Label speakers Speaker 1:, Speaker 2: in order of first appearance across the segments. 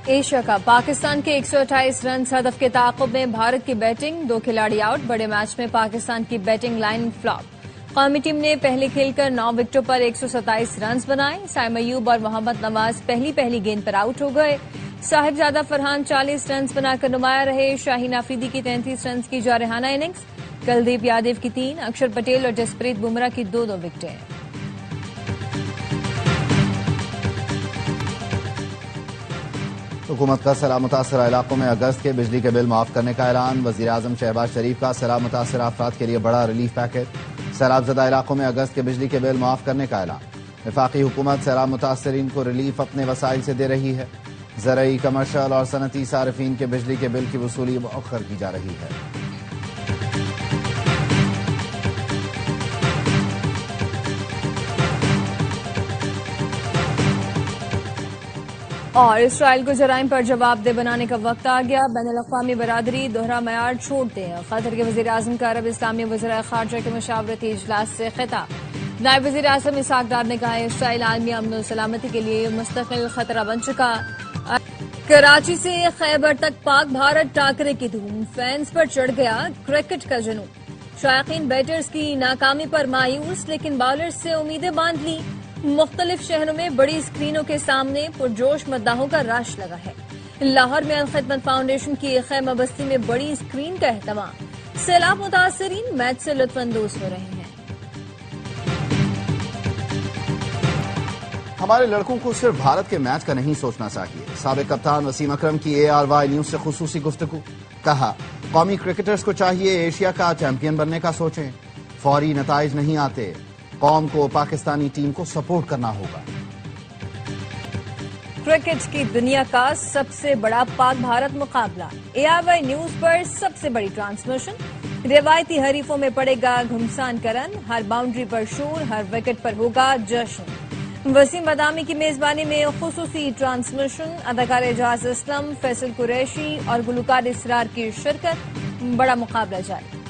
Speaker 1: Asia cup Pakistan کے 128 runs ہدف کے تعاقب میں بھارت کی بیٹنگ، 2 کھلاڑی آؤٹ۔ بڑے میچ میں پاکستان کی بیٹنگ لائن فلاپ۔ قومی ٹیم نے پہلے کھیل کر 9 وکٹوں پر 127 رنز بنائے۔ سائم ایوب اور محمد نواز پہلی گیند پر آؤٹ ہو گئے۔ صاحبزادہ فرحان 40 رنز بنا کر نمایاں رہے۔ شاہین آفریدی کی 33 رنز کی جارحانہ اننگز، کلدیپ یادیو کی 3، اکشر پٹیل اور جسپریت بمراہ کی 2 وکٹیں۔
Speaker 2: حکومت کا سیلاب متاثرہ علاقوں میں اگست کے بجلی کے بل معاف کرنے کا اعلان۔ وزیراعظم شہباز شریف کا سیلاب متاثرہ افراد کے لیے بڑا ریلیف پیکج۔ سیلاب زدہ علاقوں میں اگست کے بجلی کے بل معاف کرنے کا اعلان۔ وفاقی حکومت سیلاب متاثرین کو ریلیف اپنے وسائل سے دے رہی ہے۔ زرعی، کمرشل اور صنعتی صارفین کے بجلی کے بل کی وصولی مؤخر کی جا رہی ہے۔
Speaker 1: اور اسرائیل کو جرائم پر جواب دہ بنانے کا وقت آ گیا۔ بین الاقوامی برادری دوہرا معیار چھوڑتے ہیں۔ قطر کے وزیر اعظم کا عرب اسلامی وزراء خارجہ کے مشاورتی اجلاس سے خطاب۔ نائب وزیر اعظم اسحاق ڈار نے کہا اسرائیل عالمی امن و سلامتی کے لیے مستقل خطرہ بن چکا۔ کراچی سے خیبر تک پاک بھارت ٹاکرے کی دھوم، فینس پر چڑھ گیا کرکٹ کا جنون۔ شائقین بیٹرز کی ناکامی پر مایوس، لیکن بالرز سے امیدیں باندھ لی۔ مختلف شہروں میں بڑی اسکرینوں کے سامنے پرجوش مداحوں کا رش لگا ہے۔ لاہور میں الخدمت فاؤنڈیشن کی خیمہ بستی میں بڑی اسکرین کا اہتمام۔ سیلاب متاثرین میچ سے لطف اندوز ہو رہے ہیں۔
Speaker 2: ہمارے لڑکوں کو صرف بھارت کے میچ کا نہیں سوچنا چاہیے۔ سابق کپتان وسیم اکرم کی ARY نیوز سے خصوصی گفتگو۔ کہا قومی کرکٹرز کو چاہیے ایشیا کا چیمپئن بننے کا سوچیں، فوری نتائج نہیں آتے، قوم کو پاکستانی ٹیم کو سپورٹ کرنا ہوگا۔
Speaker 1: کرکٹ کی دنیا کا سب سے بڑا پاک بھارت مقابلہ، ARY نیوز پر سب سے بڑی ٹرانسمیشن۔ روایتی حریفوں میں پڑے گا گھمسان کرن، ہر باؤنڈری پر شور، ہر وکٹ پر ہوگا جشن۔ وسیم بادامی کی میزبانی میں خصوصی ٹرانسمیشن، اداکار اعجاز اسلم، فیصل قریشی اور گلوکار اسرار کی شرکت۔ بڑا مقابلہ جاری۔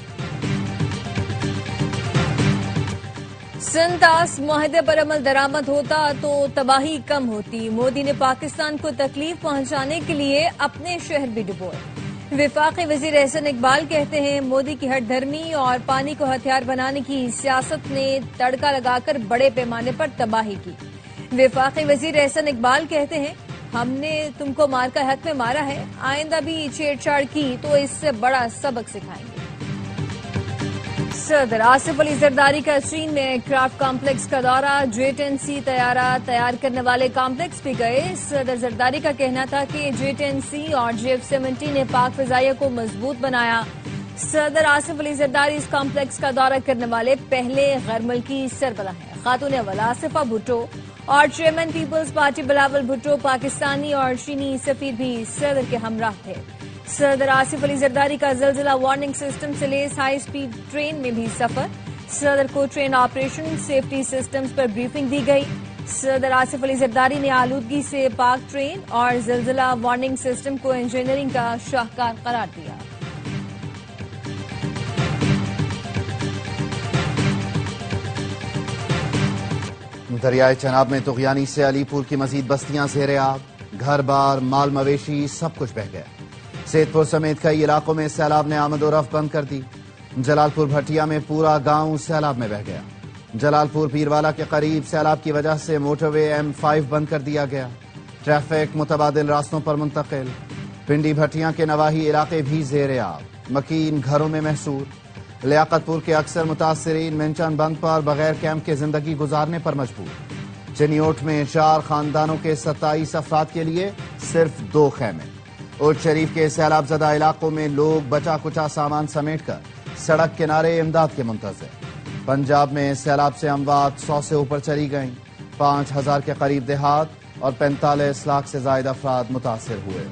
Speaker 1: سنتاس معاہدے پر عمل درآمد ہوتا تو تباہی کم ہوتی۔ مودی نے پاکستان کو تکلیف پہنچانے کے لیے اپنے شہر بھی ڈبوئے۔ وفاقی وزیر احسن اقبال کہتے ہیں مودی کی ہٹ دھرمی اور پانی کو ہتھیار بنانے کی سیاست نے تڑکا لگا کر بڑے پیمانے پر تباہی کی۔ وفاقی وزیر احسن اقبال کہتے ہیں ہم نے تم کو مار کا حق میں مارا ہے، آئندہ بھی چھیڑ چھاڑ کی تو اس سے بڑا سبق سکھائیں گے۔ صدر آصف علی زرداری کا چین میں کرافٹ کمپلیکس کا دورہ، J-10C طیارہ تیار کرنے والے کمپلیکس بھی گئے۔ صدر زرداری کا کہنا تھا کہ J-10C اور JF-17 نے پاک فضائیہ کو مضبوط بنایا۔ صدر آصف علی زرداری اس کمپلیکس کا دورہ کرنے والے پہلے غیر ملکی سربراہ ہیں۔ خاتون اول آصفہ بھٹو اور چیئرمین پیپلز پارٹی بلاول بھٹو، پاکستانی اور چینی سفیر بھی صدر کے ہمراہ تھے۔ صدر آصف علی زرداری کا زلزلہ وارننگ سسٹم سے لیس ہائی سپیڈ ٹرین میں بھی سفر۔ صدر کو ٹرین آپریشن سیفٹی سسٹمز پر بریفنگ دی گئی۔ صدر آصف علی زرداری نے آلودگی سے پاک ٹرین اور زلزلہ وارننگ سسٹم کو انجینئرنگ کا شاہکار قرار دیا۔
Speaker 2: دریائے چناب میں طغیانی سے علی پور کی مزید بستیاں زیر آب، گھر بار، مال مویشی سب کچھ بہہ گیا۔ سید پور سمیت کئی علاقوں میں سیلاب نے آمد و رفت بند کر دی۔ جلال پور بھٹیا میں پورا گاؤں سیلاب میں بہہ گیا۔ جلال پور پیروالا کے قریب سیلاب کی وجہ سے موٹر وے M5 بند کر دیا گیا۔ ٹریفک متبادل راستوں پر منتقل۔ پنڈی بھٹیا کے نواحی علاقے بھی زیر آب، مکین گھروں میں محصور۔ لیاقت پور کے اکثر متاثرین منچن بند پر بغیر کیمپ کے زندگی گزارنے پر مجبور۔ چنیوٹ میں 4 خاندانوں کے 27 افراد کے لیے صرف 2 خیمے۔ اوٹ شریف کے سیلاب زدہ علاقوں میں لوگ بچا کچا سامان سمیٹ کر سڑک کنارے امداد کے منتظر۔ پنجاب میں سیلاب سے اموات 100 سے اوپر چلی گئیں۔ 5000 کے قریب دیہات اور 45 لاکھ سے زائد افراد متاثر ہوئے۔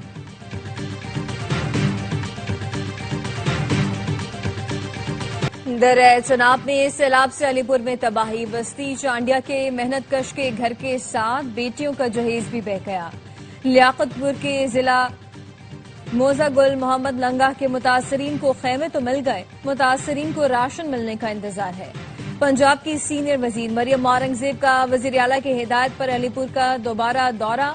Speaker 1: دریائے چناب میں سیلاب سے علی پور میں تباہی، بستی چانڈیا کے محنت کش کے گھر کے ساتھ بیٹیوں کا جہیز بھی بہہ گیا۔ لیاقت پور کے ضلع موزہ گل محمد لنگا کے متاثرین کو خیمے تو مل گئے، متاثرین کو راشن ملنے کا انتظار ہے۔ پنجاب کی سینئر وزیر مریم اورنگزیب کا وزیر اعلیٰ کی ہدایت پر علی پور کا دوبارہ دورہ،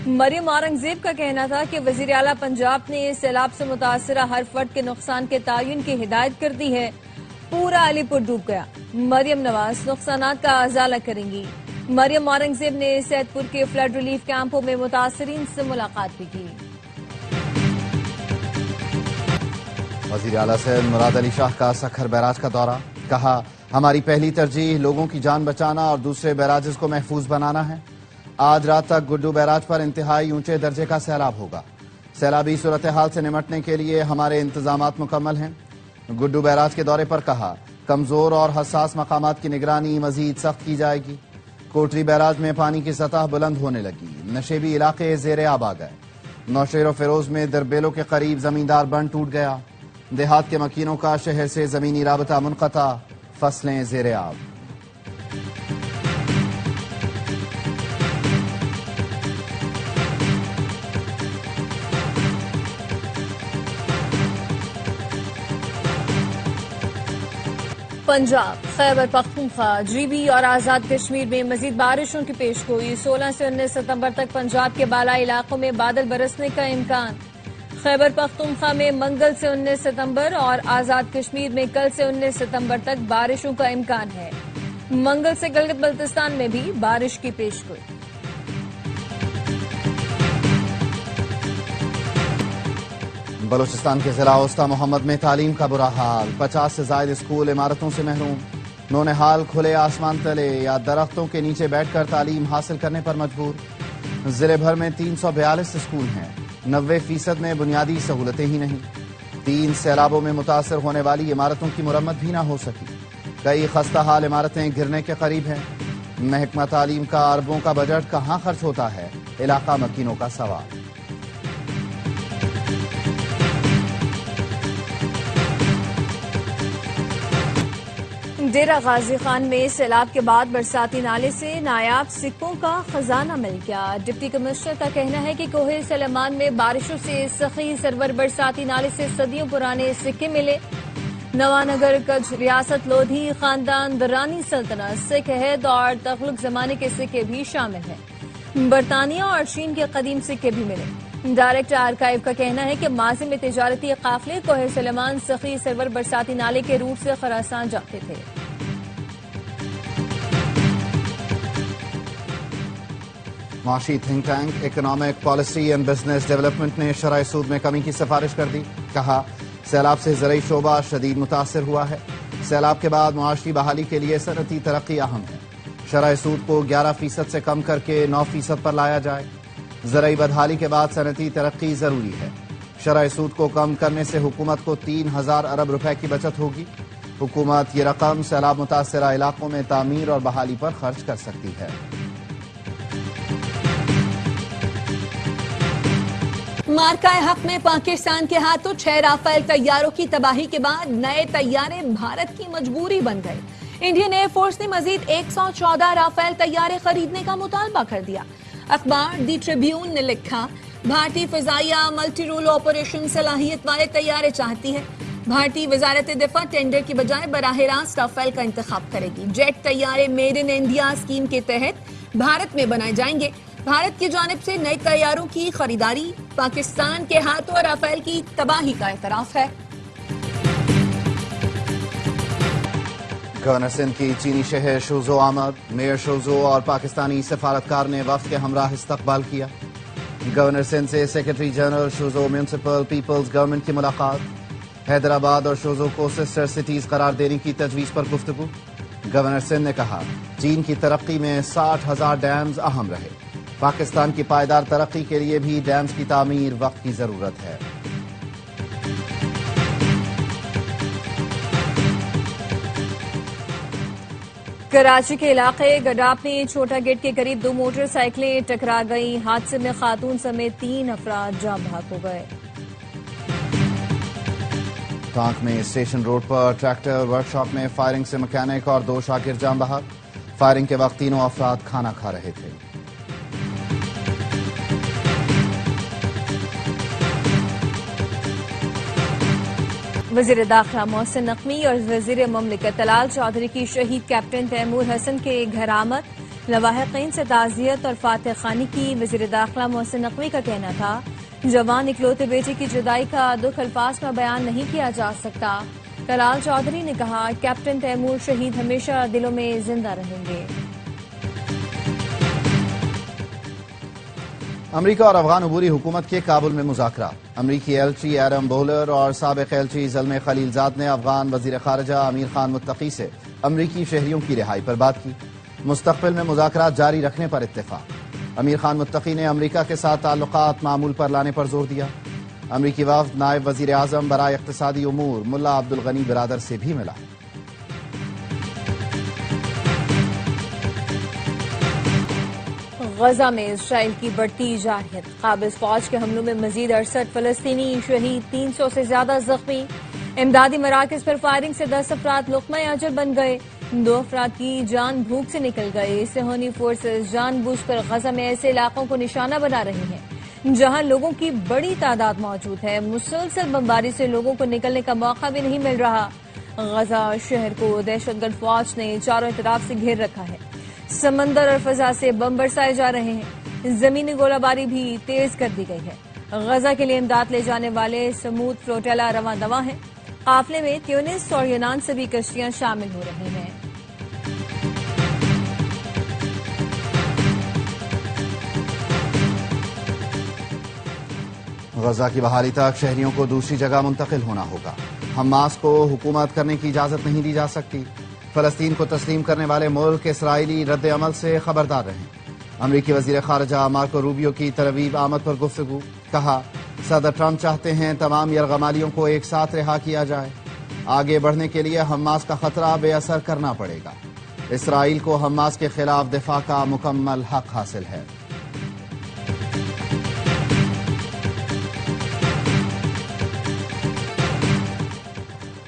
Speaker 1: مریم اورنگزیب کا کہنا تھا کہ وزیر اعلیٰ پنجاب نے سیلاب سے متاثرہ ہر فرد کے نقصان کے تعین کی ہدایت کر دی ہے. پورا علی پور ڈوب گیا. مریم نواز نقصانات کا ازالہ کریں گی. مریم اورنگزیب نے سید پور کے فلڈ ریلیف کیمپوں میں متاثرین سے ملاقات بھی کی.
Speaker 2: وزیر اعلیٰ سے مراد علی شاہ کا سکھر بیراج کا دورہ. کہا ہماری پہلی ترجیح لوگوں کی جان بچانا اور دوسرے بیراجز کو محفوظ بنانا ہے. آج رات تک گڈو بیراج پر انتہائی اونچے درجے کا سیلاب ہوگا. سیلابی صورتحال سے نمٹنے کے لیے ہمارے انتظامات مکمل ہیں. گڈو بیراج کے دورے پر کہا کمزور اور حساس مقامات کی نگرانی مزید سخت کی جائے گی. کوٹری بیراج میں پانی کی سطح بلند ہونے لگی. نشیبی علاقے زیر آب آ گئے. نوشہر و فیروز میں دربیلوں کے قریب زمیندار بند ٹوٹ گیا. دیہات کے مکینوں کا شہر سے زمینی رابطہ منقطع. فصلیں زیر آب.
Speaker 1: پنجاب، خیبر پختونخوا، جی بی اور آزاد کشمیر میں مزید بارشوں کی پیشگوئی. 16 سے 19 ستمبر تک پنجاب کے بالائی علاقوں میں بادل برسنے کا امکان. خیبر پختونخوا میں منگل سے 19 ستمبر اور آزاد کشمیر میں کل سے 19 ستمبر تک بارشوں کا امکان ہے. منگل سے گلگت بلتستان میں بھی بارش کی پیشگوئی.
Speaker 2: بلوچستان کے ضلع وسطی محمد میں تعلیم کا برا حال. 50 سے زائد اسکول عمارتوں سے محروم. نونہال کھلے آسمان تلے یا درختوں کے نیچے بیٹھ کر تعلیم حاصل کرنے پر مجبور. ضلع بھر میں 342 اسکول ہیں. 90% میں بنیادی سہولتیں ہی نہیں. 3 سیلابوں میں متاثر ہونے والی عمارتوں کی مرمت بھی نہ ہو سکی. کئی خستہ حال عمارتیں گرنے کے قریب ہیں. محکمہ تعلیم کا اربوں کا بجٹ کہاں خرچ ہوتا ہے؟ علاقہ مکینوں کا سوال.
Speaker 1: ڈیرہ غازی خان میں سیلاب کے بعد برساتی نالے سے نایاب سکوں کا خزانہ مل گیا. ڈپٹی کمشنر کا کہنا ہے کہ کوہ سلیمان میں بارشوں سے سخی سرور برساتی نالے سے صدیوں پرانے سکے ملے. نوانگر کچھ ریاست لودھی خاندان درانی سلطنت سکھ عہد اور تغلق زمانے کے سکے بھی شامل ہیں. برطانیہ اور چین کے قدیم سکے بھی ملے. ڈائریکٹر آرکائیو کا کہنا ہے کہ ماضی میں تجارتی قافلے کوہ سلیمان سخی سرور برساتی نالے کے روٹ سے خراسان جاتے تھے.
Speaker 2: معاشی think tank economic policy and business development نے شرح سود میں کمی کی سفارش کر دی. کہا سیلاب سے زرعی شعبہ شدید متاثر ہوا ہے. سیلاب کے بعد معاشی بحالی کے لیے صنعتی ترقی اہم ہے. شرح سود کو 11% سے کم کر کے 9% پر لایا جائے. زرعی بدحالی کے بعد صنعتی ترقی ضروری ہے. شرح سود کو کم کرنے سے حکومت کو 3000 ارب روپے کی بچت ہوگی. حکومت یہ رقم سیلاب متاثرہ علاقوں میں تعمیر اور بحالی پر خرچ کر سکتی ہے.
Speaker 3: مارکہ حق میں پاکستان کے ہاتھوں 6 رافیل طیاروں کی تباہی کے بعد نئے طیارے بھارت کی مجبوری بن گئے. انڈین ایئر فورس نے مزید 114 رافیل طیارے خریدنے کا مطالبہ کر دیا. اخبار دی ٹریبیون نے لکھا بھارتی فضائیہ ملٹی رول آپریشن صلاحیت والے طیارے چاہتی ہے. بھارتی وزارت دفاع ٹینڈر کی بجائے براہ راست رافیل کا انتخاب کرے گی. جیٹ طیارے میڈ ان انڈیا اسکیم کے تحت بھارت میں بنائے جائیں گے. بھارت کی جانب سے نئے طیاروں کی خریداری پاکستان کے ہاتھوں رافیل کی تباہی کا اعتراف ہے.
Speaker 2: گورنر سندھ کی چینی شہر شوزو آمد. میئر شوزو اور پاکستانی سفارتکار نے وفد کے ہمراہ استقبال کیا. گورنر سندھ سے secretary general Suzhou municipal people's government کی ملاقات. حیدرآباد اور شوزو کو سسٹر سٹیز قرار دینے کی تجویز پر گفتگو. گورنر سندھ نے کہا چین کی ترقی میں 60,000 ڈیمز اہم رہے. پاکستان کی پائیدار ترقی کے لیے بھی ڈیمز کی تعمیر وقت کی ضرورت ہے.
Speaker 1: کراچی کے علاقے گڈاپ میں چھوٹا گیٹ کے قریب 2 موٹر سائیکلیں ٹکرا گئیں. حادثے میں خاتون سمیت 3 افراد جاں بحق ہو گئے.
Speaker 2: ٹانک میں اسٹیشن روڈ پر ٹریکٹر ورکشاپ میں فائرنگ سے مکینک اور 2 شاگرد جاں بحق. فائرنگ کے وقت تینوں افراد کھانا کھا رہے تھے.
Speaker 1: وزیر داخلہ محسن نقوی اور وزیر مملکت طلال چودھری کی شہید کیپٹن تیمور حسن کے گھر آمد. لواحقین سے تعزیت اور فاتح خانی کی وزیر داخلہ محسن نقوی کا کہنا تھا جوان اکلوتے بیٹے کی جدائی کا دکھ الفاظ میں بیان نہیں کیا جا سکتا۔ کلال چودھری نے کہا کیپٹن تیمور شہید ہمیشہ دلوں میں زندہ رہیں گے۔
Speaker 2: امریکہ اور افغان عبوری حکومت کے کابل میں مذاکرات۔ امریکی ایلچی ایڈم بولر اور سابق ایلچی زلمے خلیل زاد نے افغان وزیر خارجہ امیر خان متقی سے امریکی شہریوں کی رہائی پر بات کی۔ مستقبل میں مذاکرات جاری رکھنے پر اتفاق۔ امیر خان متقی نے امریکہ کے ساتھ تعلقات معمول پر لانے پر زور دیا۔ امریکی وفد نائب وزیر اعظم برائے اقتصادی امور ملا عبدالغنی برادر سے بھی ملا۔
Speaker 1: غزہ میں اسرائیل کی بڑھتی جارحیت، قابض فوج کے حملوں میں مزید 68 فلسطینی شہید، 300 سے زیادہ زخمی۔ امدادی مراکز پر فائرنگ سے 10 افراد لقمہ اجر بن گئے، 2 افراد کی جان بھوک سے نکل گئے۔ صہیونی فورسز جان بوجھ کر غزہ میں ایسے علاقوں کو نشانہ بنا رہی ہیں جہاں لوگوں کی بڑی تعداد موجود ہے۔ مسلسل بمباری سے لوگوں کو نکلنے کا موقع بھی نہیں مل رہا۔ غزہ شہر کو دہشت گرد فوج نے چاروں طرف سے گھیر رکھا ہے۔ سمندر اور فضا سے بم برسائے جا رہے ہیں، زمینی گولہ باری بھی تیز کر دی گئی ہے۔ غزہ کے لیے امداد لے جانے والے سمود فلوٹیلا رواں دواں ہیں۔ قافلے میں تیونس اور یونان سے بھی کشتیاں شامل ہو رہی ہیں۔
Speaker 2: غزہ کی بحالی تک شہریوں کو دوسری جگہ منتقل ہونا ہوگا۔ حماس کو حکومت کرنے کی اجازت نہیں دی جا سکتی۔ فلسطین کو تسلیم کرنے والے ملک اسرائیلی رد عمل سے خبردار رہیں۔ امریکی وزیر خارجہ مارکو روبیو کی تل ابیب آمد پر گفتگو، کہا صدر ٹرمپ چاہتے ہیں تمام یرغمالیوں کو ایک ساتھ رہا کیا جائے۔ آگے بڑھنے کے لیے حماس کا خطرہ بے اثر کرنا پڑے گا۔ اسرائیل کو حماس کے خلاف دفاع کا مکمل حق حاصل ہے۔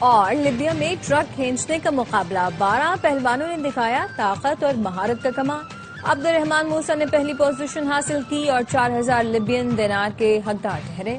Speaker 1: اور لیبیا میں ٹرک کھینچنے کا مقابلہ، 12 پہلوانوں نے دکھایا طاقت اور مہارت کا کمال۔ عبد الرحمان موسیٰ نے پہلی پوزیشن حاصل کی اور 4000 لیبین دینار کے حقدار ٹھہرے۔